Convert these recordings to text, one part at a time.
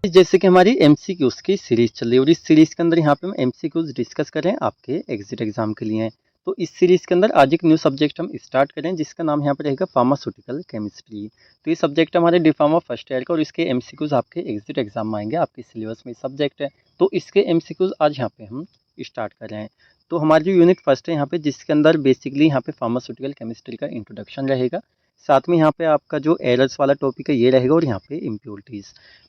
जैसे कि हमारी एमसीक्यूज की सीरीज चल रही है और इस सीरीज के अंदर यहाँ पे हम एमसीक्यूज डिस्कस कर रहे हैं आपके एग्जिट एग्जाम के लिए। तो इस सीरीज के अंदर आज एक न्यू सब्जेक्ट हम स्टार्ट करें जिसका नाम यहाँ पे रहेगा फार्मास्यूटिकल केमिस्ट्री। तो ये सब्जेक्ट हमारे डिफार्मा फर्स्ट ईयर का और इसके एमसीक्यूज आपके एग्जिट एग्जाम में आएंगे, आपके सिलेबस में सब्जेक्ट है। तो इसके एमसीक्यूज आज यहाँ पे हम स्टार्ट कर रहे हैं। तो हमारी जो यूनिट फर्स्ट है यहाँ पे, जिसके अंदर बेसिकली यहाँ पे फार्मास्यूटिकल केमिस्ट्री का इंट्रोडक्शन रहेगा, साथ में यहाँ पे आपका जो एरर्स वाला टॉपिक है ये रहेगा और यहाँ पे इम्प्योरिटीज़।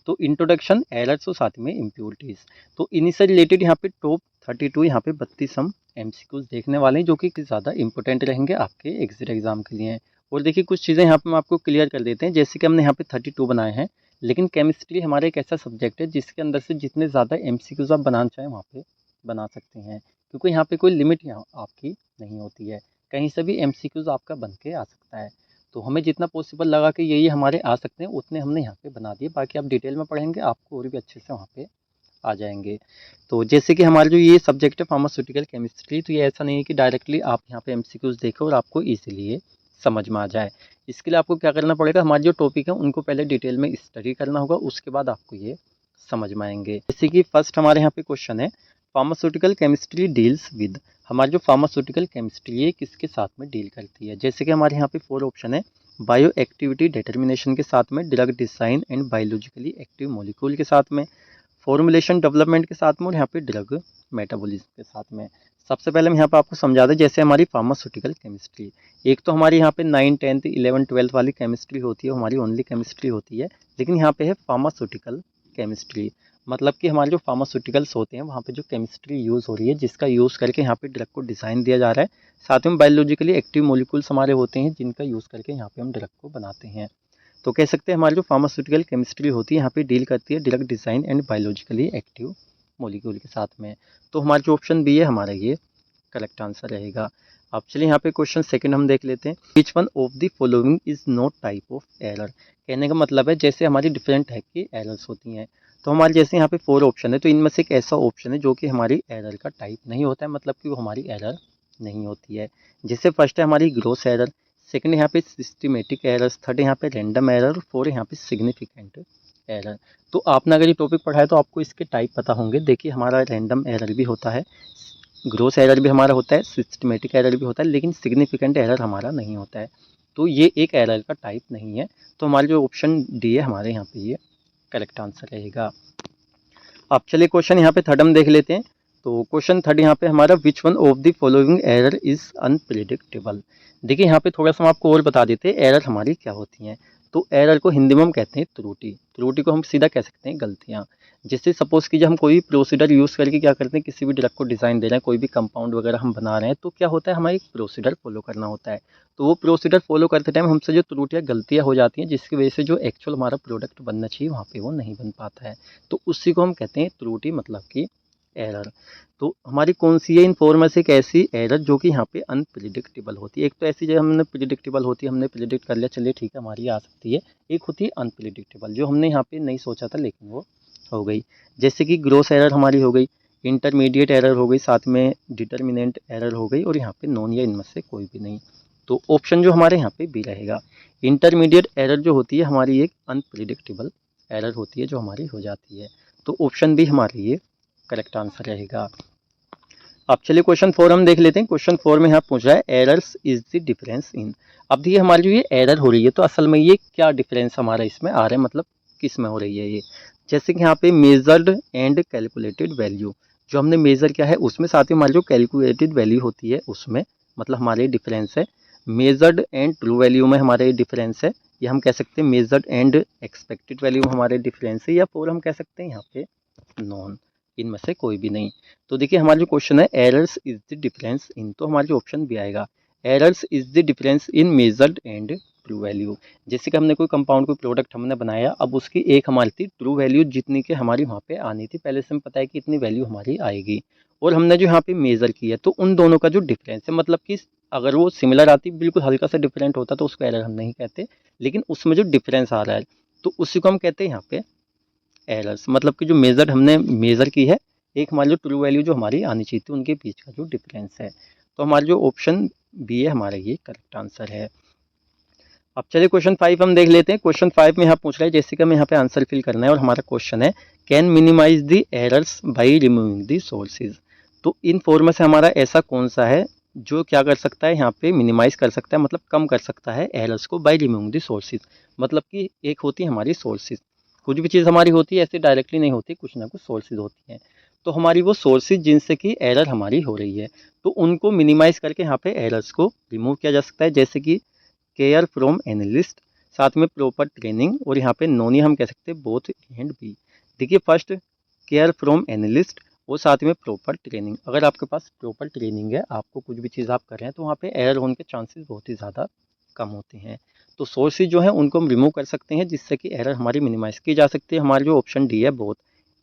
तो इंट्रोडक्शन, एरर्स और साथ में इम्प्योरिटीज़। तो इन्हीं से रिलेटेड यहाँ पे टॉप 32 यहाँ पे 32 हम एमसीक्यूज देखने वाले हैं जो कि ज़्यादा इंपॉर्टेंट रहेंगे आपके एग्जिट एग्जाम के लिए। और देखिए कुछ चीज़ें यहाँ पे हम आपको क्लियर कर देते हैं। जैसे कि हमने यहाँ पे 32 बनाए हैं, लेकिन केमिस्ट्री हमारा एक ऐसा सब्जेक्ट है जिसके अंदर से जितने ज़्यादा एमसीक्यूज आप बनाना चाहें वहाँ पे बना सकते हैं, क्योंकि यहाँ पे कोई लिमिट यहाँ आपकी नहीं होती है। कहीं से भी एमसीक्यूज आपका बन के आ सकता है। तो हमें जितना पॉसिबल लगा कि ये हमारे आ सकते हैं उतने हमने यहाँ पे बना दिए। बाकी आप डिटेल में पढ़ेंगे आपको और भी अच्छे से वहाँ पे आ जाएंगे। तो जैसे कि हमारा जो ये सब्जेक्ट है फार्मास्यूटिकल केमिस्ट्री, तो ये ऐसा नहीं है कि डायरेक्टली आप यहाँ पे एमसीक्यूज देखो और आपको ईजिली ये समझ में आ जाए। इसके लिए आपको क्या करना पड़ेगा, हमारे जो टॉपिक है उनको पहले डिटेल में स्टडी करना होगा, उसके बाद आपको ये समझ में आएंगे। जैसे कि फर्स्ट हमारे यहाँ पे क्वेश्चन है, फार्मास्यूटिकल केमिस्ट्री डील्स विद। हमारी जो फार्मास्यूटिकल केमिस्ट्री है किसके साथ में डील करती है। जैसे कि हमारे यहाँ पे 4 ऑप्शन है, बायो एक्टिविटी डिटर्मिनेशन के साथ में, drug design and biologically active molecule के साथ में, फॉर्मुलेशन डेवलपमेंट के साथ में और यहाँ पे ड्रग मेटाबॉलिज्म के साथ में। सबसे पहले हम यहाँ पे आपको समझा दें, जैसे हमारी फार्मास्यूटिकल केमिस्ट्री, एक तो हमारी यहाँ पे 9, 10, 11, 12 वाली केमिस्ट्री होती है, हमारी ओनली केमिस्ट्री होती है। लेकिन यहाँ पे है फार्मास्यूटिकल केमिस्ट्री, मतलब कि हमारे जो फार्मास्यूटिकल्स होते हैं वहाँ पे जो केमिस्ट्री यूज़ हो रही है, जिसका यूज़ करके यहाँ पे ड्रग को डिज़ाइन दिया जा रहा है। साथ में बायोलॉजिकली एक्टिव मॉलिक्यूल्स हमारे होते हैं जिनका यूज़ करके यहाँ पे हम ड्रग को बनाते हैं। तो कह सकते हैं हमारी जो फार्मास्यूटिकल केमिस्ट्री होती है यहाँ पे डील करती है drug design and biologically active molecule के साथ में। तो हमारा जो ऑप्शन बी है हमारा ये करेक्ट आंसर रहेगा। अब चलिए यहाँ पे क्वेश्चन सेकंड हम देख लेते हैं, which one of the following is not type of error. कहने का मतलब है जैसे हमारी डिफरेंट टाइप की एरर्स होती हैं, तो हमारे जैसे यहाँ पे 4 ऑप्शन है, तो इनमें से एक ऐसा ऑप्शन है जो कि हमारी एरर का टाइप नहीं होता है, मतलब कि वो हमारी एरर नहीं होती है। जैसे फर्स्ट है हमारी ग्रॉस एरर, सेकंड यहाँ पे सिस्टमेटिक एरर्स, थर्ड यहाँ पे रैंडम एरर, फोर यहाँ पे सिग्निफिकेंट एरर। तो आपने अगर ये टॉपिक पढ़ा है तो आपको इसके टाइप पता होंगे। देखिए हमारा रैंडम एरर भी होता है, ग्रोस एरर भी हमारा होता है, सिस्टमेटिक एरर भी होता है, लेकिन सिग्निफिकेंट एरर हमारा नहीं होता है। तो ये एक एरर का टाइप नहीं है। तो हमारे जो ऑप्शन डी है हमारे यहाँ पे ये करेक्ट आंसर रहेगा। अब चलिए क्वेश्चन यहाँ पे थर्ड हम देख लेते हैं। तो क्वेश्चन थर्ड यहाँ पे हमारा, which one of the following error is unpredictable. देखिए यहाँ पे थोड़ा सा हम आपको और बता देते हैं एरर हमारी क्या होती हैं। तो एरर को हिंदी में हम कहते हैं त्रुटि, त्रुटि को हम सीधा कह सकते हैं गलतियाँ। जैसे सपोज कीजिए हम कोई प्रोसीडर यूज़ करके क्या करते हैं, किसी भी ड्रग को डिज़ाइन दे रहे हैं, कोई भी कंपाउंड वगैरह हम बना रहे हैं, तो क्या होता है हमें एक प्रोसीडर फॉलो करना होता है। तो वो प्रोसीडर फॉलो करते टाइम हमसे जो त्रुटियाँ गलतियाँ हो जाती हैं, जिसकी वजह से जो एक्चुअल हमारा प्रोडक्ट बनना चाहिए वहाँ पे वो नहीं बन पाता है, तो उसी को हम कहते हैं त्रुटि, मतलब कि एरर। तो हमारी कौन सी है इन फोर में से एक ऐसी एरर जो कि यहाँ पे अनप्रिडिक्टेबल होती है। एक तो ऐसी जो हमने प्रिडिक्टेबल होती है, हमने प्रिडिक्ट कर लिया, चलिए ठीक है हमारी आ सकती है। एक होती है अनप्रिडिक्टेबल, जो हमने यहाँ पे नहीं सोचा था लेकिन वो हो गई। जैसे कि ग्रोस एरर हमारी हो गई, इंटरमीडिएट एरर हो गई, साथ में डिटर्मिनेंट एरर हो गई, और यहाँ पे नॉन या इनमें से कोई भी नहीं। तो ऑप्शन जो हमारे यहाँ पे बी रहेगा। इंटरमीडिएट एरर जो होती है हमारी एक अनप्रिडिक्टेबल एरर होती है जो हमारी हो जाती है। तो ऑप्शन बी हमारी ये करेक्ट आंसर रहेगा। अब चलिए क्वेश्चन 4 हम देख लेते हैं। क्वेश्चन 4 में यहाँ पूछ रहा है, errors is the difference in. अब देखिए हमारी जो ये एरर हो रही है, तो असल में ये क्या डिफरेंस हमारा इसमें आ रहा है, मतलब किस में हो रही है ये। जैसे कि यहाँ पे मेजर्ड एंड कैलकुलेटेड वैल्यू, जो हमने मेजर किया है उसमें, साथ ही हमारी जो कैलकुलेटेड वैल्यू होती है उसमें, मतलब हमारे डिफरेंस है। मेजर्ड एंड ट्रू वैल्यू में हमारे डिफरेंस है, या हम कह सकते हैं मेजर्ड एंड एक्सपेक्टेड वैल्यू में हमारे डिफरेंस है, या फोर हम कह सकते हैं यहाँ पे नॉन, इनमें से कोई भी नहीं। तो देखिए हमारा जो क्वेश्चन है, errors is the difference in, तो हमारा जो ऑप्शन भी आएगा, errors is the difference in measured and true value. जैसे कि हमने कोई कंपाउंड, कोई प्रोडक्ट हमने बनाया, अब उसकी एक हमारी थी ट्रू वैल्यू जितनी कि हमारी वहाँ पे आनी थी, पहले से हमें पता है कि इतनी वैल्यू हमारी आएगी, और हमने जो यहाँ पे मेजर किया, तो उन दोनों का जो डिफरेंस है, मतलब कि अगर वो सिमिलर आती, बिल्कुल हल्का सा डिफरेंट होता, तो उसको एरर हम नहीं कहते, लेकिन उसमें जो डिफरेंस आ रहा है तो उसी को हम कहते हैं यहाँ पे एरर्स, मतलब कि जो मेजर हमने मेजर की है, एक हमारी जो ट्रू वैल्यू जो हमारी आनी चाहिए थी, उनके बीच का जो डिफरेंस है। तो हमारा जो ऑप्शन बी है हमारा ये करेक्ट आंसर है। अब चलिए क्वेश्चन 5 हम देख लेते हैं। क्वेश्चन 5 में यहाँ पूछ रहा है, जैसे कि हमें यहाँ पे आंसर फिल करना है और हमारा क्वेश्चन है can minimise the errors by removing the sources. तो इन फोर में से हमारा ऐसा कौन सा है जो क्या कर सकता है, यहाँ पे मिनिमाइज कर सकता है, मतलब कम कर सकता है एरर्स को बाय रिमूविंग द सोर्सेज। मतलब कि एक होती है हमारी सोर्सेज, कुछ भी चीज़ हमारी होती है ऐसे डायरेक्टली नहीं होती, कुछ ना कुछ सोर्सेज होती हैं। तो हमारी वो सोर्सेज जिनसे कि एरर हमारी हो रही है, तो उनको मिनिमाइज करके यहाँ पे एरर्स को रिमूव किया जा सकता है। जैसे कि केयर फ्रॉम एनालिस्ट, साथ में प्रॉपर ट्रेनिंग, और यहाँ पे नोनी हम कह सकते हैं बोथ एंड बी। देखिए फर्स्ट केयर फ्रॉम एनालिस्ट और साथ में प्रॉपर ट्रेनिंग। अगर आपके पास प्रॉपर ट्रेनिंग है, आपको कुछ भी चीज़ आप कर रहे हैं, तो वहाँ पे एरर होने के चांसेस बहुत ही ज़्यादा कम होते हैं। तो सोर्सेज जो है उनको हम रिमूव कर सकते हैं, जिससे कि एरर हमारी मिनिमाइज की जा सकती है। हमारी जो ऑप्शन डी है बोथ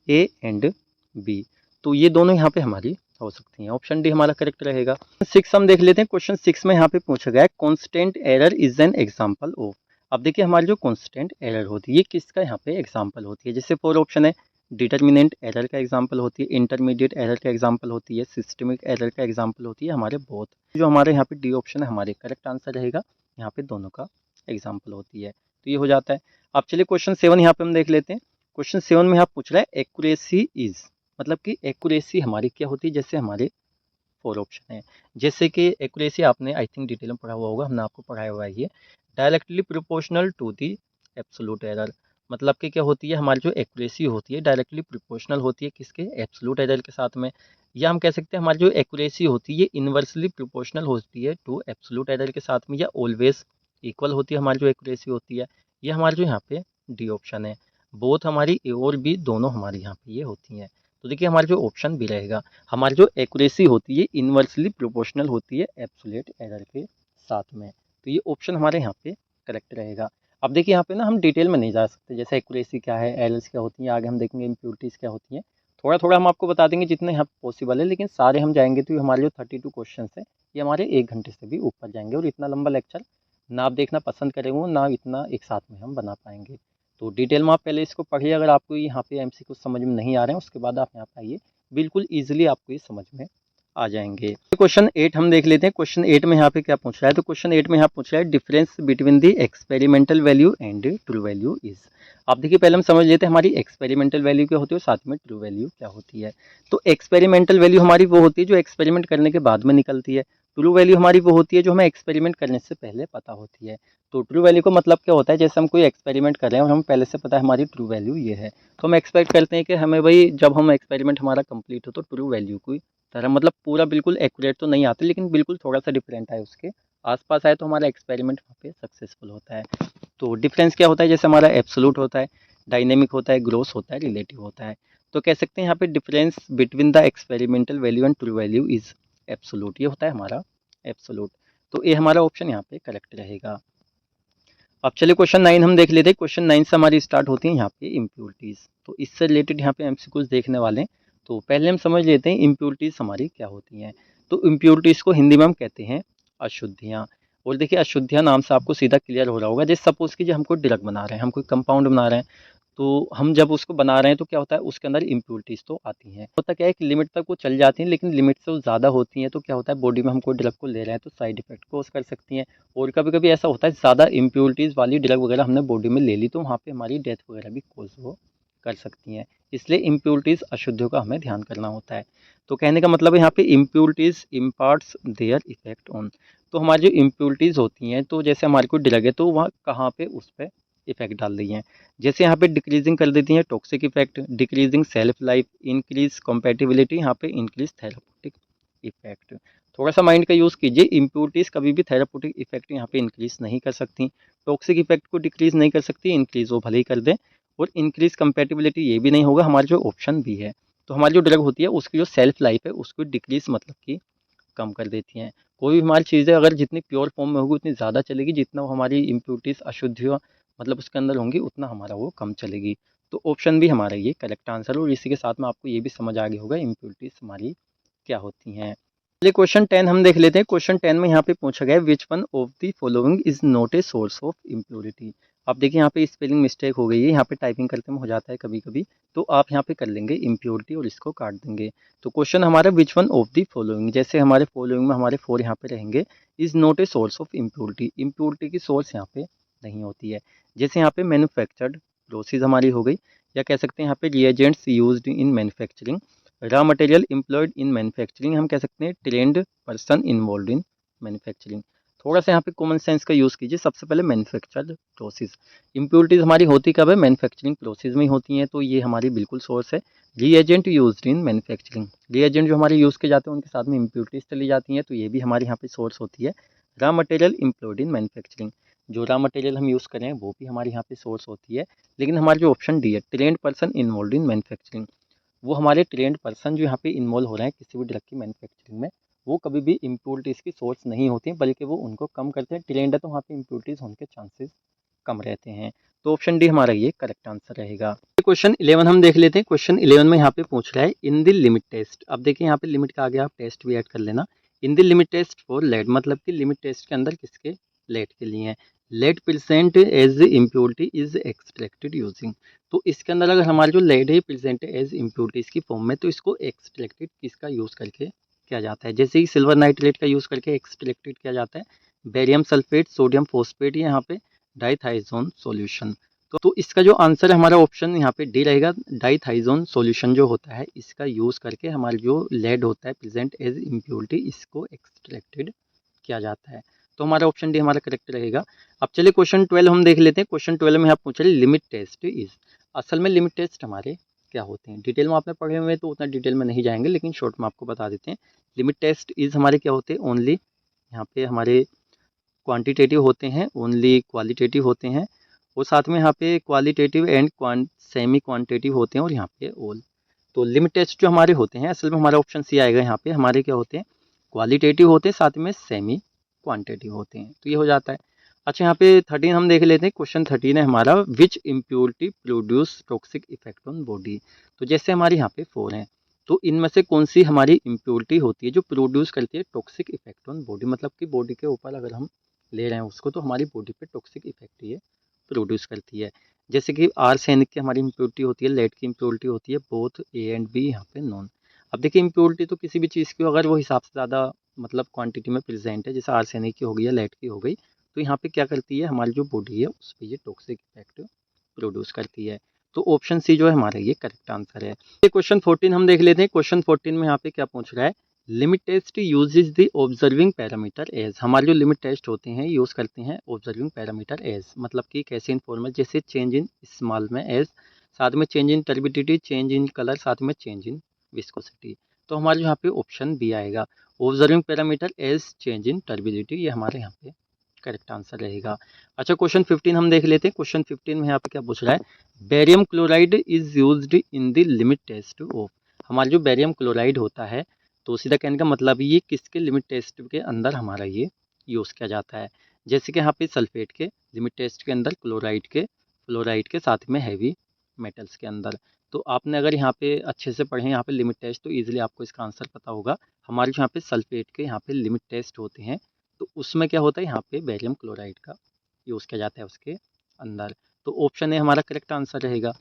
ए एंड बी, तो ये दोनों यहाँ पे हमारी हो सकती हैं। ऑप्शन डी हमारा करेक्ट रहेगा। 6 हम देख लेते हैं। क्वेश्चन 6 में यहाँ पे पूछा गया है constant error is an example of. अब देखिए हमारी जो कांस्टेंट एरर होती है ये किसका यहाँ पे एग्जांपल होती है। जैसे फोर ऑप्शन है, डिटर्मिनेंट एरर का एग्जांपल होती है, इंटरमीडिएट एरर का एग्जांपल होती है, सिस्टमिक एरर का एग्जांपल होती है हमारे बोथ। जो हमारे यहाँ पे डी ऑप्शन है हमारे करेक्ट आंसर रहेगा, यहाँ पे दोनों का एग्जाम्पल होती है, तो ये हो जाता है। अब चलिए क्वेश्चन 7 यहाँ पे हम देख लेते हैं। क्वेश्चन 7 में यहाँ पूछ रहा है एक्यूरेसी इज, मतलब कि एक्यूरेसी हमारी क्या होती है। जैसे हमारे फोर ऑप्शन है, जैसे कि एक्यूरेसी आपने आई थिंक डिटेल में पढ़ा हुआ होगा, हमने आपको पढ़ाया हुआ है ये directly proportional to the absolute error. मतलब कि क्या होती है, हमारी जो एक्यूरेसी होती है डायरेक्टली प्रोपोर्शनल होती है किसके, एब्सोल्यूट एरर के साथ में। या हम कह सकते हैं हमारी जो एक्यूरेसी होती है इनवर्सली प्रोपोर्शनल होती है टू एब्सोल्यूट एरर के साथ में, या ऑलवेज इक्वल होती है हमारी जो एक्यूरेसी होती है। ये हमारे जो यहाँ पे डी ऑप्शन है, बोथ हमारी ए और बी दोनों हमारी यहाँ पे ये होती हैं। तो देखिए हमारा जो ऑप्शन बी रहेगा, हमारी जो एक्यूरेसी होती है इनवर्सली प्रोपोर्शनल होती है एब्सोल्यूट एरर के साथ में। तो ये ऑप्शन हमारे यहाँ पे करेक्ट रहेगा। अब देखिए यहाँ पे ना हम डिटेल में नहीं जा सकते, जैसे एक्यूरेसी क्या है, एरर्स क्या होती हैं, आगे हम देखेंगे इम्प्योरिटीज़ क्या होती हैं। थोड़ा थोड़ा हम आपको बता देंगे जितने यहाँ पॉसिबल है, लेकिन सारे हम जाएंगे तो ये हमारे जो 32 क्वेश्चन है ये हमारे 1 घंटे से भी ऊपर जाएंगे, और इतना लंबा लेक्चर ना आप देखना पसंद करेंगे ना इतना एक साथ में हम बना पाएंगे। तो डिटेल में आप पहले इसको पढ़िए, अगर आपको यहाँ पे एमसीक्यू समझ में नहीं आ रहे हैं उसके बाद आप यहाँ पे आइए, बिल्कुल ईजिली आपको ये समझ में आ जाएंगे। क्वेश्चन 8 हम देख लेते हैं। क्वेश्चन 8 में यहाँ पे क्या पूछ रहा है, तो क्वेश्चन 8 में यहाँ पूछ रहा है difference between the experimental value and true value is. आप देखिए पहले हम समझ लेते हैं हमारी एक्सपेरिमेंटल वैल्यू क्या होती है और साथ में ट्रू वैल्यू क्या होती है। तो एक्सपेरिमेंटल वैल्यू हमारी वो होती है जो एक्सपेरिमेंट करने के बाद में निकलती है, ट्रू वैल्यू हमारी वो होती है जो हमें एक्सपेरिमेंट करने से पहले पता होती है। तो ट्रू वैल्यू का मतलब क्या होता है, जैसे हम कोई एक्सपेरिमेंट कर रहे हैं और हमें पहले से पता है हमारी ट्रू वैल्यू ये है, तो हम एक्सपेक्ट करते हैं कि हमें भाई जब हम एक्सपेरिमेंट हमारा कंप्लीट हो तो ट्रू वैल्यू की तरह, मतलब पूरा बिल्कुल एक्यूरेट तो नहीं आते लेकिन बिल्कुल थोड़ा सा डिफरेंट है उसके आसपास आए तो हमारा एक्सपेरिमेंट वहाँ पे सक्सेसफुल होता है। तो डिफरेंस क्या होता है, जैसे हमारा एब्सोल्यूट होता है, डायनेमिक होता है, ग्रोस होता है, रिलेटिव होता है। तो कह सकते हैं यहाँ पे difference between the experimental value and true value is absolute, ये होता है हमारा एब्सोल्यूट। तो ये हमारा ऑप्शन यहाँ पे करेक्ट रहेगा। अब चलिए क्वेश्चन 9 हम देख लेते हैं। क्वेश्चन 9 से हमारी स्टार्ट होती है यहाँ पे इम्प्योरिटीज़, तो इससे रिलेटेड यहाँ पे एमसीक्यूज देखने वाले हैं। तो पहले हम समझ लेते हैं इम्प्योरिटीज़ हमारी क्या होती हैं। तो इम्प्योरिटीज़ को हिंदी में हम कहते हैं अशुद्धियाँ। और देखिए अशुद्धियाँ नाम से आपको सीधा क्लियर हो रहा होगा, जैसे सपोज कीजिए हम कोई ड्रग बना रहे हैं, हम कोई कंपाउंड बना रहे हैं, तो हम जब उसको बना रहे हैं तो क्या होता है उसके अंदर इम्प्योरिटीज़ तो आती हैं। होता क्या है कि लिमिट तक वो चल जाती हैं, लेकिन लिमिट से वो ज़्यादा होती हैं तो क्या होता है बॉडी में हम कोई ड्रग को ले रहे हैं तो साइड इफेक्ट कोज कर सकती हैं। और कभी कभी ऐसा होता है ज़्यादा इम्प्योरिटीज़ वाली ड्रग वगैरह हमने बॉडी में ले ली तो वहाँ पे हमारी डेथ वगैरह भी कोज वो कर सकती हैं। इसलिए इम्प्योरिटीज़ अशुद्धियों का हमें ध्यान करना होता है। तो कहने का मतलब है यहाँ पे impurities imparts their effect on. तो हमारी जो इम्प्योरिटीज़ होती हैं, तो जैसे हमारी कोई ड्रग है तो वहाँ कहाँ पे उस पर इफेक्ट डाल रही हैं। जैसे यहाँ पे डिक्रीजिंग कर देती हैं toxic effect, decreasing self life, increase compatibility, यहाँ पे इंक्रीज थेरापेटिक इफेक्ट। थोड़ा सा माइंड का यूज़ कीजिए, इम्प्योरिटीज़ कभी भी थेरापेटिक इफेक्ट यहाँ पे इंक्रीज नहीं कर सकती, टॉक्सिक इफेक्ट को डिक्रीज नहीं कर सकती, इंक्रीज वो भले ही कर दें, और इंक्रीज कंपेटिबिलिटी ये भी नहीं होगा, हमारा जो ऑप्शन भी है। तो हमारी जो ड्रग होती है उसकी जो सेल्फ लाइफ है उसको डिक्रीज मतलब कि कम कर देती हैं। कोई भी हमारी चीज़ें अगर जितनी प्योर फॉर्म में होगी उतनी ज़्यादा चलेगी, जितना वो हमारी इम्प्योरिटीज़ अशुद्धियाँ मतलब उसके अंदर होंगी उतना हमारा वो कम चलेगी। तो ऑप्शन भी हमारा ये करेक्ट आंसर, और इसी के साथ में आपको ये भी समझ आ गया होगा इम्प्योरिटीज़ हमारी क्या होती हैं। चलिए क्वेश्चन 10 हम देख लेते हैं। क्वेश्चन 10 में यहाँ पे पूछा गया है which one of the following is not a source of impurity. आप देखिए यहाँ पे स्पेलिंग मिस्टेक हो गई है, यहाँ पे टाइपिंग करते में हो जाता है कभी कभी, तो आप यहाँ पे कर लेंगे इम्प्योरिटी और इसको काट देंगे। तो क्वेश्चन हमारा which one of the following, जैसे हमारे फॉलोइंग में हमारे फोर यहाँ पे रहेंगे, is not a source of impurity. Impurity की सोर्स यहाँ पे नहीं होती है। जैसे यहाँ पे मैन्युफैक्चर्ड प्रोसेस हमारी हो गई, या कह सकते हैं यहाँ पे reagents used in manufacturing, raw material employed in manufacturing, हम कह सकते हैं trend person involve in manufacturing. थोड़ा सा यहाँ पे कॉमन सेंस का यूज़ कीजिए। सबसे पहले मैन्युफैक्चर्ड प्रोसेस, इम्प्योरिटीज़ हमारी होती कब है, मैन्युफैक्चरिंग प्रोसेस में ही होती हैं, तो ये हमारी बिल्कुल सोर्स है। Reagent used in manufacturing, reagent जो हमारे यूज़ किए जाते हैं उनके साथ में इम्प्योरिटीज़ चली जाती हैं, तो ये भी हमारे यहाँ पे सोर्स होती है। Raw material employed in manufacturing, जो रॉ मटेरियल हम यूज़ करें वो भी हमारे यहाँ पे सोर्स होती है। लेकिन हमारा जो ऑप्शन डी है, trend person involve in manufacturing, वो हमारे ट्रेंड पर्सन जो यहाँ पे इन्वॉल्व हो रहे हैं किसी भी ड्रग की मैन्युफैक्चरिंग में, वो कभी भी इम्प्योरिटीज़ की सोर्स नहीं होती हैं, बल्कि वो उनको कम करते हैं। ट्रेंड है तो वहाँ पे इम्प्योरिटीज़ होने के चांसेस कम रहते हैं। तो ऑप्शन डी हमारा ये करेक्ट आंसर रहेगा। क्वेश्चन 11 हम देख लेते हैं। क्वेश्चन 11 में यहाँ पे पूछ रहा है इन द लिमिट टेस्ट। अब देखिए यहाँ पे लिमिट का आगे आप टेस्ट भी ऐड कर लेना। In the limit test for lead, मतलब कि लिमिट टेस्ट के अंदर किसके, लेड के लिए है। Lead present as impurity is extracted using, तो इसके अंदर अगर हमारा जो लेड है प्रेजेंट एज इम्प्योरिटीज की फॉर्म में, तो इसको एक्सट्रैक्टेड किसका यूज़ करके किया जाता है। जैसे कि सिल्वर नाइट्रेट का यूज़ करके एक्सट्रैक्टेड किया जाता है, बेरियम सल्फेट, सोडियम फॉस्फेट, यहाँ पे डाइथाइजोन सॉल्यूशन। तो इसका जो आंसर है हमारा ऑप्शन यहाँ पे डी रहेगा। डाइथाइजोन सॉल्यूशन जो होता है इसका यूज़ करके हमारा जो लेड होता है प्रेजेंट एज इम्प्योरिटी, इसको एक्सट्रैक्टेड किया जाता है। तो हमारा ऑप्शन डी हमारा करेक्ट रहेगा। अब चलिए क्वेश्चन 12 हम देख लेते हैं। क्वेश्चन 12 में आप पूछ रहे लिमिट टेस्ट इज, असल में लिमिट टेस्ट हमारे क्या होते हैं। डिटेल में आपने पढ़े हुए हैं तो उतना डिटेल में नहीं जाएंगे, लेकिन शॉर्ट में आपको बता देते हैं। लिमिट टेस्ट इज हमारे क्या होते हैं, ओनली यहाँ पे हमारे क्वांटिटेटिव होते हैं, ओनली क्वालिटेटिव होते हैं, और साथ में यहाँ पे क्वालिटेटिव एंड सेमी क्वांटिटेटिव होते हैं, और यहाँ पे ऑल। तो लिमिट टेस्ट जो हमारे होते हैं, असल में हमारा ऑप्शन सी आएगा। यहाँ पे हमारे क्या होते हैं, क्वालिटेटिव होते हैं, साथ में सेमी क्वांटिटेटिव होते हैं, तो ये हो जाता है। अच्छा यहाँ पे 13 हम देख लेते हैं। क्वेश्चन 13 है हमारा, which impurity produce toxic effect on body. तो जैसे हमारे यहाँ पे 4 हैं, तो इनमें से कौन सी हमारी इम्प्योरिटी होती है जो प्रोड्यूस करती है टॉक्सिक इफेक्ट ऑन बॉडी, मतलब कि बॉडी के ऊपर अगर हम ले रहे हैं उसको, तो हमारी बॉडी पे टॉक्सिक इफेक्ट ये प्रोड्यूस करती है। जैसे कि आर्सेनिक की हमारी इम्प्योरिटी होती है, लेड की इम्प्योरिटी होती है, बोथ ए एंड बी यहाँ पे नॉन। अब देखिए इम्प्योरिटी तो किसी भी चीज़ की अगर वो हिसाब से ज़्यादा मतलब क्वांटिटी में प्रेजेंट है, जैसे आर्सेनिक की हो गई या लेड की हो गई, तो यहाँ पे क्या करती है, हमारी जो बॉडी है उस पर ये टॉक्सिक इफेक्ट प्रोड्यूस करती है। तो ऑप्शन सी जो है हमारा ये करेक्ट आंसर है। ये क्वेश्चन 14 हम देख लेते हैं। क्वेश्चन 14 में यहाँ पे क्या पूछ रहा है, limit test uses the observing parameter as. हमारे जो लिमिट टेस्ट होते हैं यूज़ करते हैं ऑब्जर्विंग पैरामीटर एज, मतलब कि कैसे इन फॉर्मेट, जैसे चेंज इन स्मॉल में एज, साथ में change in turbidity, change in colour, साथ में चेंज इन विस्कोसिटी। तो हमारे यहाँ पे ऑप्शन बी आएगा, observing parameter as change in turbidity, ये हमारे यहाँ पे करेक्ट आंसर रहेगा। अच्छा क्वेश्चन 15 हम देख लेते हैं। क्वेश्चन 15 में यहाँ पे क्या पूछ रहा है, barium chloride is used in the limit test of. हमारा जो बेरियम क्लोराइड होता है, तो सीधा कहने का मतलब ये किसके लिमिट टेस्ट के अंदर हमारा ये यूज़ किया जाता है। जैसे कि यहाँ पे सल्फेट के लिमिट टेस्ट के अंदर, क्लोराइड के, फ्लोराइड के, साथ में हैवी मेटल्स के अंदर। तो आपने अगर यहाँ पे अच्छे से पढ़े यहाँ पे लिमिट टेस्ट, तो ईजिली आपको इसका आंसर पता होगा। हमारे यहाँ पे सल्फेट के यहाँ पे लिमिट टेस्ट होते हैं, तो उसमें क्या होता है, यहाँ पे बेरियम क्लोराइड का यूज़ किया जाता है उसके अंदर। तो ऑप्शन ए हमारा करेक्ट आंसर रहेगा।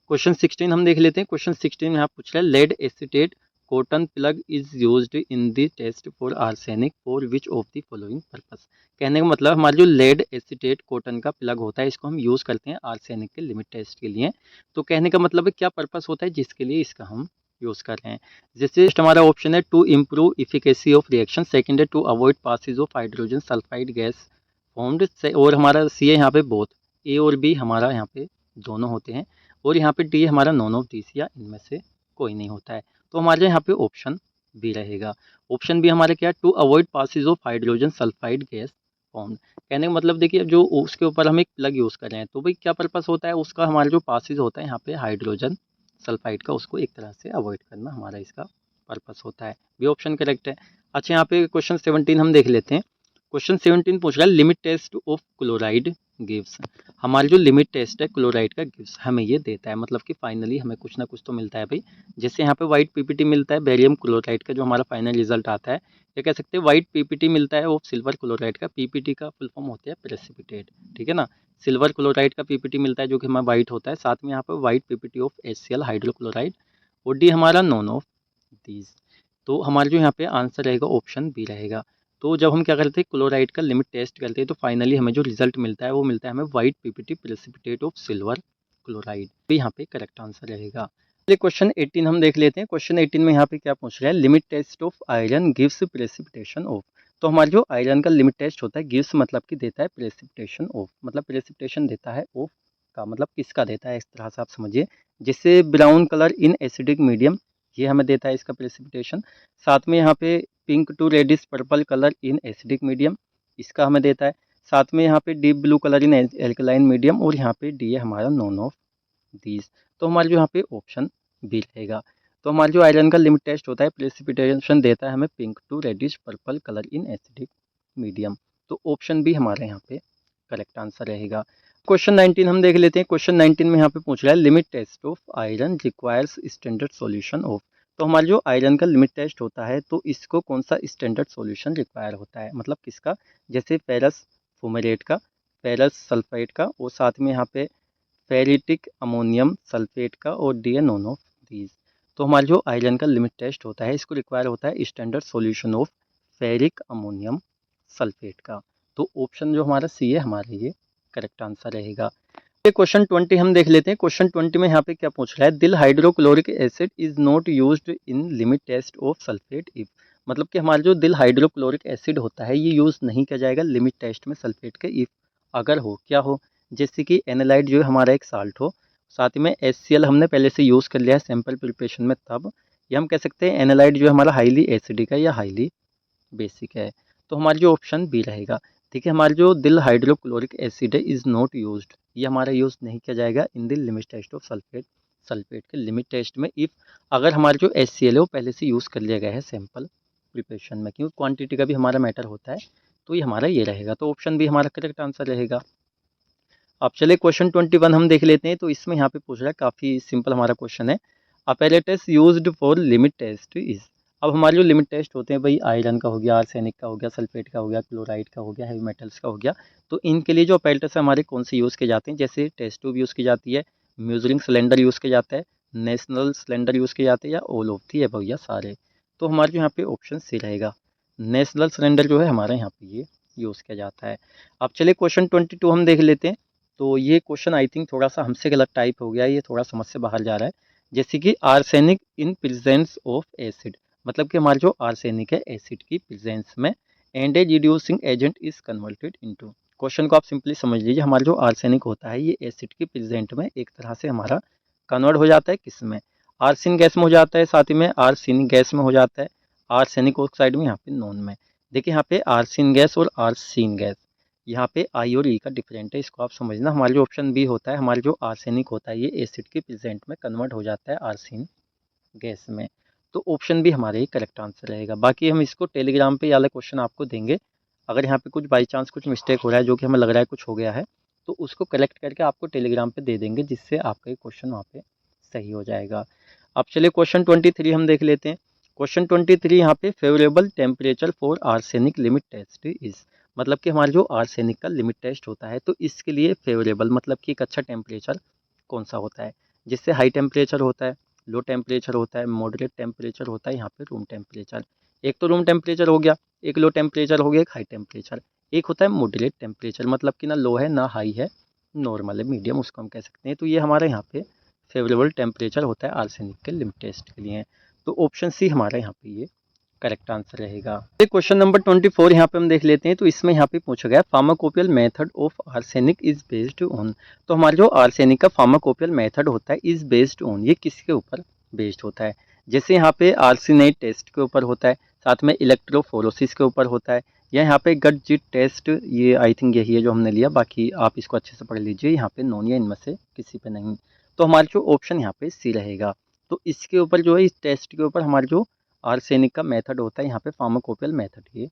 क्वेश्चन 16 हम देख लेते हैं। क्वेश्चन 16 में यहाँ पूछ रहा है, lead acetate cotton plug is used in the test for arsenic for which of the following purpose. कहने का मतलब हमारा जो लेड एसीटेट कॉटन का प्लग होता है, इसको हम यूज़ करते हैं आर्सेनिक के लिमिट टेस्ट के लिए। तो कहने का मतलब है क्या पर्पस होता है जिसके लिए इसका हम यूज़ कर रहे हैं। जैसे हमारा ऑप्शन है to improve efficacy of reaction, second है to avoid passes of hydrogen sulphide gas formed, और हमारा सी है यहाँ पे बोथ, ए और बी हमारा यहाँ पे दोनों होते हैं, और यहाँ पे डी हमारा नॉन ऑफ दीस, या इनमें से कोई नहीं होता है। तो हमारे यहाँ पे ऑप्शन बी रहेगा। ऑप्शन बी हमारे क्या है, to avoid passes of hydrogen sulphide gas formed. कहने का मतलब देखिए जो उसके ऊपर हम एक प्लग यूज़ कर रहे हैं, तो भाई क्या पर्पस होता है उसका, हमारा जो पासिस होता है यहाँ पे हाइड्रोजन सल्फाइड का, उसको एक तरह से अवॉइड करना हमारा इसका पर्पस होता है। बी ऑप्शन करेक्ट है। अच्छा यहाँ पे क्वेश्चन 17 हम देख लेते हैं। क्वेश्चन 17 पूछ रहा है, limit test of chloride gives. हमारी जो लिमिट टेस्ट है क्लोराइड का गिव्स हमें ये देता है, मतलब कि फाइनली हमें कुछ ना कुछ तो मिलता है भाई। जैसे यहाँ पे वाइट पीपीटी मिलता है बेरियम क्लोराइड का, जो हमारा फाइनल रिजल्ट आता है, ये कह सकते हैं वाइट पीपीटी मिलता है वो सिल्वर क्लोराइड का। पीपीटी का फुल फॉर्म होता है प्रेसिपिटेट, ठीक है ना। सिल्वर क्लोराइड का पीपीटी मिलता है जो कि हमारा वाइट होता है, साथ में यहाँ पर white PPT of HCl hydrochloride, और डी हमारा नॉन ऑफ दीज। तो हमारा जो यहाँ पे आंसर रहेगा ऑप्शन बी रहेगा। तो जब हम क्या करते हैं क्लोराइड का लिमिट टेस्ट करते हैं तो फाइनली हमें जो रिजल्ट मिलता है वो मिलता है हमें white PPT precipitate of silver chloride. तो यहाँ पे करेक्ट आंसर रहेगा। चलिए क्वेश्चन 18 हम देख लेते हैं। क्वेश्चन 18 में यहाँ पे क्या पूछ रहा है, limit test of iron gives precipitation of. तो हमारा जो आयरन का लिमिट टेस्ट होता है, गिव्स मतलब कि देता है, प्रेसिपिटेशन ऑफ मतलब प्रेसिपिटेशन देता है, ऑफ का मतलब किसका देता है, इस तरह से आप समझिए। जैसे brown colour in acidic medium, ये हमें देता है इसका प्रेसिपिटेशन। साथ में यहाँ पे pink to reddish purple colour in acidic medium, इसका हमें देता है। साथ में यहाँ पे deep blue colour in alkaline medium, और यहाँ पे डी है हमारा नॉन ऑफ दीज। तो हमारा जो यहाँ पे ऑप्शन बी रहेगा। तो हमारा जो आयरन का लिमिट टेस्ट होता है, प्रेसिपिटेशन देता है हमें pink to reddish purple colour in acidic medium. तो ऑप्शन बी हमारे यहाँ पे करेक्ट आंसर रहेगा। क्वेश्चन 19 हम देख लेते हैं। क्वेश्चन 19 में यहाँ पे पूछ रहा है limit test of iron requires standard solution of. तो हमारा जो आयरन का लिमिट टेस्ट होता है तो इसको कौन सा स्टैंडर्ड सॉल्यूशन रिक्वायर होता है, मतलब किसका, जैसे फेरस फुमेरेट का, फेरस सल्फेट का, और साथ में यहाँ पे फेरिटिक अमोनियम सल्फेट का, और D a none of these. तो हमारा जो आयरन का लिमिट टेस्ट होता है इसको रिक्वायर होता है standard solution of ferric ammonium sulphate का। तो ऑप्शन जो हमारा सी है हमारे ये करेक्ट आंसर रहेगा। क्वेश्चन 20 हम देख लेते हैं। क्वेश्चन 20 में यहाँ पे क्या पूछ रहा है, dil hydrochloric acid is not used in limit test of sulphate if. मतलब कि हमारा जो दिल हाइड्रोक्लोरिक एसिड होता है ये यूज़ नहीं किया जाएगा लिमिट टेस्ट में सल्फेट के, इफ अगर हो, क्या हो, जैसे कि एनालाइड जो है हमारा एक साल्ट हो, साथ में HCl हमने पहले से यूज़ कर लिया है सैंपल प्रिपरेशन में, तब ये हम कह सकते हैं एनालाइड जो है हमारा हाईली एसिडिक है या हाईली बेसिक है। तो हमारा जो ऑप्शन बी रहेगा। ठीक है, हमारा जो दिल हाइड्रोक्लोरिक एसिड है इज़ नॉट यूज्ड, ये हमारा यूज़ नहीं किया जाएगा in the limit test of sulphate. Sulphate के लिमिट टेस्ट में इफ़ अगर हमारा जो HCl है वो पहले से यूज़ कर लिया गया है सैंपल प्रिपरेशन में, क्योंकि क्वांटिटी का भी हमारा मैटर होता है। तो ये हमारा ये रहेगा। तो ऑप्शन बी हमारा करेक्ट आंसर रहेगा। अब चले क्वेश्चन 21 हम देख लेते हैं। तो इसमें यहाँ पे पूछ रहा है, काफ़ी सिंपल हमारा क्वेश्चन है, apparatus used for limit test is. अब हमारे जो लिमिट टेस्ट होते हैं भाई, आयरन का हो गया, आर्सेनिक का हो गया, सल्फेट का हो गया, क्लोराइड का हो गया, हैवी मेटल्स का हो गया। तो इनके लिए जो अपैरेटस हमारे कौन से यूज़ किए जाते हैं, जैसे टेस्ट ट्यूब यूज़ की जाती है, म्यूजरिंग सिलेंडर यूज़ किया जाता है, नेशनल सिलेंडर यूज़ किए जाते हैं, या ऑल ऑफ दी भैया सारे। तो हमारे जो यहाँ पे ऑप्शन सी रहेगा, नेशनल सिलेंडर जो है हमारे यहाँ पे ये यूज़ किया जाता है। अब चलिए क्वेश्चन 22 हम देख लेते हैं। तो ये क्वेश्चन आई थिंक थोड़ा सा हमसे गलत टाइप हो गया, ये थोड़ा समझ से बाहर जा रहा है। जैसे कि arsenic in presence of acid, मतलब कि हमारा जो आर्सेनिक है एसिड की प्रेजेंस में, and a reducing agent is converted into. Question को आप सिंपली समझ लीजिए, हमारा जो आर्सेनिक होता है ये एसिड की प्रेजेंट में एक तरह से हमारा कन्वर्ट हो जाता है, किस में, आर्सिन गैस में हो जाता है, साथ ही में आर्सिन गैस में हो जाता है, आर्सेनिक ऑक्साइड में, यहाँ पे नॉन में। देखिए यहाँ पे आर्सिन गैस और आर्सिन गैस, यहाँ पे आई और ई का डिफरेंट है, इसको आप समझना। हमारा जो ऑप्शन बी होता है, हमारा जो आर्सेनिक होता है ये एसिड के प्रेजेंट में कन्वर्ट हो जाता है आर्सिन गैस में। तो ऑप्शन बी हमारे ही करेक्ट आंसर रहेगा। बाकी हम इसको टेलीग्राम पे ये वाला क्वेश्चन आपको देंगे। अगर यहाँ पे कुछ बाई चांस कुछ मिस्टेक हो रहा है, जो कि हमें लग रहा है कुछ हो गया है, तो उसको कलेक्ट करके आपको टेलीग्राम पे दे देंगे, जिससे आपका ये क्वेश्चन वहाँ पे सही हो जाएगा। अब चलिए क्वेश्चन 23 हम देख लेते हैं। क्वेश्चन 23 यहाँ पे favourable temperature for arsenic limit test is. मतलब कि हमारा जो आर्सेनिक का लिमिट टेस्ट होता है तो इसके लिए फेवरेबल मतलब कि एक अच्छा टेम्परेचर कौन सा होता है, जिससे हाई टेम्परेचर होता है, लो टेम्परेचर होता है, मॉडरेट टेम्परेचर होता है, यहाँ पे रूम टेम्परेचर। एक तो रूम टेम्परेचर हो गया, एक लो टेम्परेचर हो गया, एक हाई टेम्परेचर। एक होता है मॉडरेट टेम्परेचर, मतलब कि ना लो है ना हाई है, नॉर्मल है, मीडियम उसको हम कह सकते हैं। तो ये हमारे यहाँ पे फेवरेबल टेम्परेचर होता है आर्सेनिक के लिमिट टेस्ट के लिए। तो ऑप्शन सी हमारा यहाँ पे ये करेक्ट आंसर रहेगा। क्वेश्चन नंबर 24 यहाँ पे हम देख लेते हैं। तो इसमें यहाँ पे पूछा गया pharmacopoeial method of arsenic is based on. तो हमारा जो आर्सेनिक का फार्माकोपियल मेथड होता है इज बेस्ड ऑन, ये किसके ऊपर बेस्ड होता है। जैसे यहाँ पे आर्सेनाइट टेस्ट के ऊपर होता है, साथ में इलेक्ट्रोफोरोसिस के ऊपर होता है, या यहाँ पे गट जिट टेस्ट, ये आई थिंक यही है जो हमने लिया, बाकी आप इसको अच्छे से पढ़ लीजिए, यहाँ पे नॉन या इनमें से किसी पे नहीं। तो हमारा जो ऑप्शन यहाँ पे सी रहेगा। तो इसके ऊपर जो है, इस टेस्ट के ऊपर हमारा जो आर्सेनिक का मेथड होता है, यहाँ पे फार्माकोपियल मेथड ये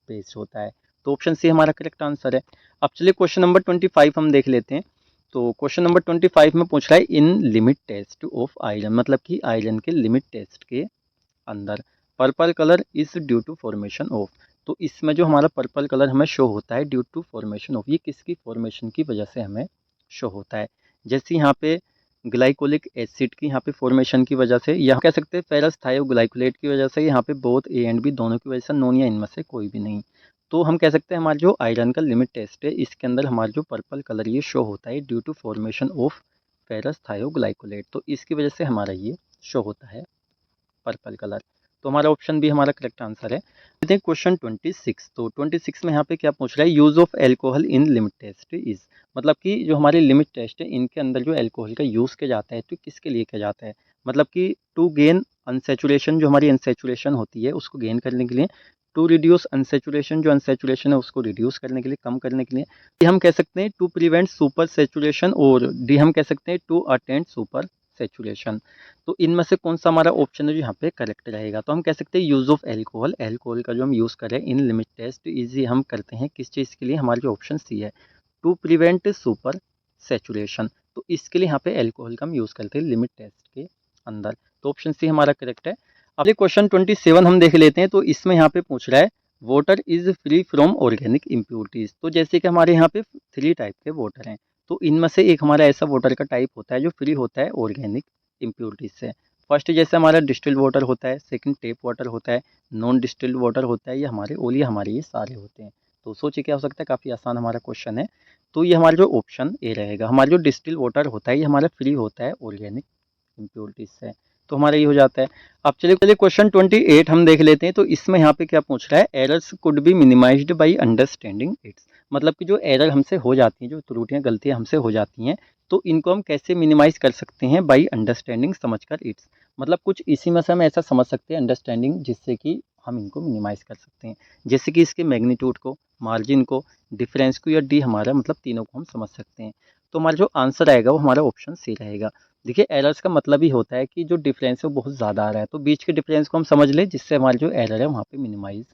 बेस्ड होता है। तो ऑप्शन सी हमारा करेक्ट आंसर है। अब चलिए क्वेश्चन नंबर 25 हम देख लेते हैं। तो क्वेश्चन नंबर 25 में पूछ रहा है in limit test of iron, मतलब कि आयरन के लिमिट टेस्ट के अंदर purple colour is due to formation of. तो इसमें जो हमारा पर्पल कलर हमें शो होता है ड्यू टू फॉर्मेशन ऑफ, ये किसकी फॉर्मेशन की वजह से हमें शो होता है। जैसे यहाँ पे ग्लाइकोलिक एसिड की यहाँ पे फॉर्मेशन की वजह से, या कह सकते हैं फेरस थायोग्लाइकोलेट की वजह से, यहाँ पे बोथ ए एंड बी दोनों की वजह से, नॉन या इनमें से कोई भी नहीं। तो हम कह सकते हैं हमारा जो आयरन का लिमिट टेस्ट है इसके अंदर हमारा जो पर्पल कलर ये शो होता है due to formation of ferrous thioglycolate, तो इसकी वजह से हमारा ये शो होता है पर्पल कलर। तो हमारा ऑप्शन भी हमारा करेक्ट आंसर है। देखते हैं क्वेश्चन 26। तो 26 में यहाँ पे क्या पूछ रहा है, use of alcohol in limit test is, मतलब कि जो हमारे लिमिट टेस्ट है इनके अंदर जो एल्कोहल का यूज़ किया जाता है तो किसके लिए किया जाता है, मतलब कि टू गेन अनसेचुरेशन, जो हमारी अनसेचुरेशन होती है उसको गेन करने के लिए, टू रिड्यूस अनसेचुरेशन, जो अनसेचुरेशन है उसको रिड्यूस करने के लिए, कम करने के लिए, डी हम कह सकते हैं टू प्रिवेंट सुपर सेचुरेशन, और डी हम कह सकते हैं टू अटेंड सुपर सेचुरेशन। तो इनमें से कौन सा हमारा ऑप्शन है जो यहाँ पे करेक्ट रहेगा, तो हम कह सकते हैं यूज ऑफ एल्कोहल, एल्कोहल का जो हम यूज़ करें इन लिमिट टेस्ट इजी हम करते हैं किस चीज़ के लिए, हमारा जो ऑप्शन सी है टू प्रिवेंट सुपर सेचुरेशन, तो इसके लिए यहाँ पे एल्कोहल का हम यूज़ करते हैं लिमिट टेस्ट के अंदर। तो ऑप्शन सी हमारा करेक्ट है। अब ये क्वेश्चन 27 हम देख लेते हैं। तो इसमें यहाँ पे पूछ रहा है water is free from organic impurities. तो जैसे कि हमारे यहाँ पे 3 टाइप के वाटर हैं, तो इनमें से एक हमारा ऐसा वाटर का टाइप होता है जो फ्री होता है ऑर्गेनिक इम्प्योरिटीज से। फर्स्ट जैसे हमारा डिस्टिल्ड वाटर होता है, सेकंड टेप वाटर होता है, नॉन डिस्टिल्ड वाटर होता है, ये हमारे ओली हमारे ये सारे होते हैं। तो सोचिए क्या हो सकता है, काफ़ी आसान हमारा क्वेश्चन है। तो ये हमारा जो ऑप्शन ए रहेगा, हमारा जो डिस्टिल वाटर होता है ये हमारा फ्री होता है ऑर्गेनिक इम्प्योरिटीज से, तो हमारा ये हो जाता है। अब चलिए क्वेश्चन 28 हम देख लेते हैं। तो इसमें यहाँ पे क्या पूछ रहा है, errors could be minimised by understanding its, मतलब कि जो एरर हमसे हो जाती हैं, जो त्रुटियां गलतियां हमसे हो जाती हैं, तो इनको हम कैसे मिनिमाइज कर सकते हैं, बाय अंडरस्टैंडिंग समझकर इट्स, मतलब कुछ इसी में से हम ऐसा समझ सकते हैं अंडरस्टैंडिंग जिससे कि हम इनको मिनिमाइज कर सकते हैं, जैसे कि इसके मैग्नीट्यूड को, मार्जिन को, डिफरेंस को, या डी हमारा मतलब तीनों को हम समझ सकते हैं। तो हमारा जो आंसर आएगा वो हमारा ऑप्शन सी रहेगा। देखिए एरर्स का मतलब ही होता है कि जो डिफरेंस है वो बहुत ज़्यादा आ रहा है, तो बीच के डिफरेंस को हम समझ लें जिससे हमारी जो एरर है वहाँ पे मिनिमाइज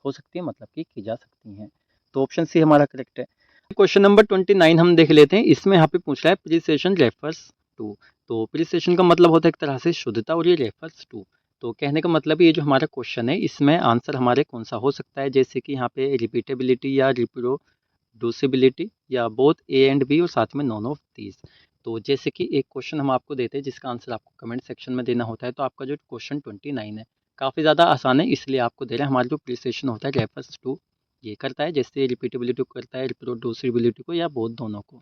हो सकती है, मतलब कि की जा सकती हैं। तो ऑप्शन सी हमारा करेक्ट है। क्वेश्चन नंबर 29 हम देख लेते हैं। इसमें यहाँ पे पूछ रहा है प्रिसिशन रेफर्स टू। तो प्रिसिशन का मतलब होता है एक तरह से शुद्धता, और ये रेफर्स टू, तो कहने का मतलब ये जो हमारा क्वेश्चन है इसमें आंसर हमारे कौन सा हो सकता है, जैसे कि यहाँ पे रिपीटेबिलिटी या रिप्रोड्यूसिबिलिटी, या बोथ ए एंड बी और साथ में नॉन ऑफ दीज। तो जैसे कि एक क्वेश्चन हम आपको देते हैं जिसका आंसर आपको कमेंट सेक्शन में देना होता है। तो आपका जो क्वेश्चन 29 है काफ़ी ज़्यादा आसान है, इसलिए आपको दे रहे हैं। हमारा जो प्रिसिशन होता है रेफर्स टू ये करता है, जैसे रिपीटेबिलिटी को करता है, रिप्रोड्यूसिबिलिटी को, या बोथ दोनों को।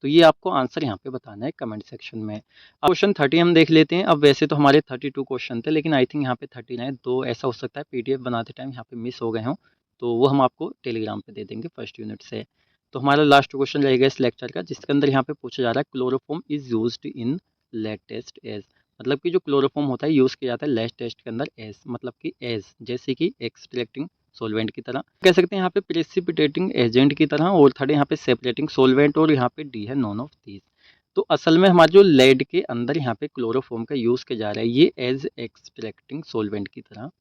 तो ये आपको आंसर यहाँ पे बताना है कमेंट सेक्शन में। अब क्वेश्चन 30 हम देख लेते हैं। अब वैसे तो हमारे 32 क्वेश्चन थे, लेकिन आई थिंक यहाँ पे 39 तो ऐसा हो सकता है पीडीएफ बनाते टाइम यहाँ पे मिस हो गए हों, तो वो हम आपको टेलीग्राम पे दे देंगे फर्स्ट यूनिट से। तो हमारा लास्ट क्वेश्चन रहेगा इस लेक्चर का, जिसके अंदर यहाँ पे पूछा जा रहा है chloroform is used in lab test as, मतलब कि जो क्लोरोफॉर्म होता है यूज़ किया जाता है लैब टेस्ट के अंदर एज, मतलब कि एज जैसे कि एक्सट्रैक्टिंग सॉल्वेंट की तरह, कह सकते हैं यहाँ पे प्रेसिपिटेटिंग एजेंट की तरह, और थर्ड यहाँ पे सेपरेटिंग सॉल्वेंट, और यहाँ पे डी है नॉन ऑफ दीज। तो असल में हमारा जो लेड के अंदर यहाँ पे क्लोरोफॉर्म का यूज़ किया जा रहा है ये एज एक्सट्रैक्टिंग सॉल्वेंट की तरह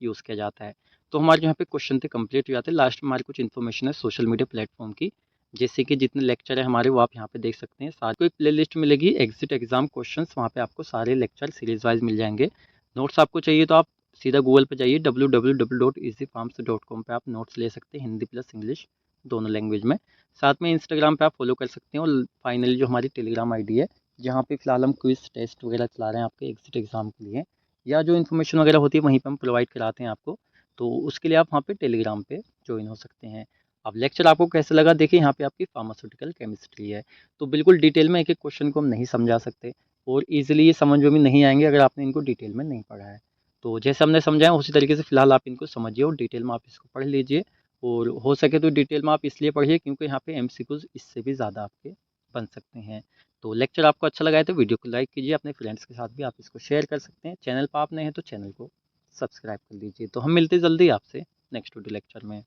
यूज़ किया जाता है। तो हमारे यहाँ पे क्वेश्चन थे कंप्लीट हो जाते हैं। लास्ट में हमारी कुछ इन्फॉर्मेशन है सोशल मीडिया प्लेटफॉर्म की, जैसे कि जितने लेक्चर है हमारे वो आप यहाँ पे देख सकते हैं। साथ को एक प्ले लिस्ट मिलेगी एग्जिट एग्जाम क्वेश्चंस, वहाँ पे आपको सारे लेक्चर सीरीज वाइज मिल जाएंगे। नोट्स आपको चाहिए तो आप सीधा गूगल पे जाइए www.easyfarms.com पे आप नोट्स ले सकते हैं, हिंदी प्लस इंग्लिश दोनों लैंग्वेज में। साथ में इंस्टाग्राम पे आप फॉलो कर सकते हैं, और फाइनली जो हमारी टेलीग्राम आईडी है जहाँ पे फिलहाल हम क्विज टेस्ट वगैरह चला रहे हैं आपके एग्जिट एग्जाम के लिए, या जो इन्फॉर्मेशन वगैरह होती है वहीं पे हम प्रोवाइड कराते हैं आपको, तो उसके लिए आप वहाँ पे टेलीग्राम पे ज्वाइन हो सकते हैं। अब लेक्चर आपको कैसा लगा देखिए, यहाँ पे आपकी फार्मास्यूटिकल केमिस्ट्री है, तो बिल्कुल डिटेल में एक एक क्वेश्चन को हम नहीं समझा सकते, और ईजिली ये समझ में भी नहीं आएंगे अगर आपने इनको डिटेल में नहीं पढ़ा है। तो जैसे हमने समझाया उसी तरीके से फिलहाल आप इनको समझिए और डिटेल में आप इसको पढ़ लीजिए, और हो सके तो डिटेल में आप इसलिए पढ़िए क्योंकि यहाँ पे एमसीक्यूज इससे भी ज़्यादा आपके बन सकते हैं। तो लेक्चर आपको अच्छा लगा है तो वीडियो को लाइक कीजिए, अपने फ्रेंड्स के साथ भी आप इसको शेयर कर सकते हैं। चैनल पर आप नए हैं तो चैनल को सब्सक्राइब कर लीजिए। तो हम मिलते जल्दी आपसे नेक्स्ट वीडियो लेक्चर में।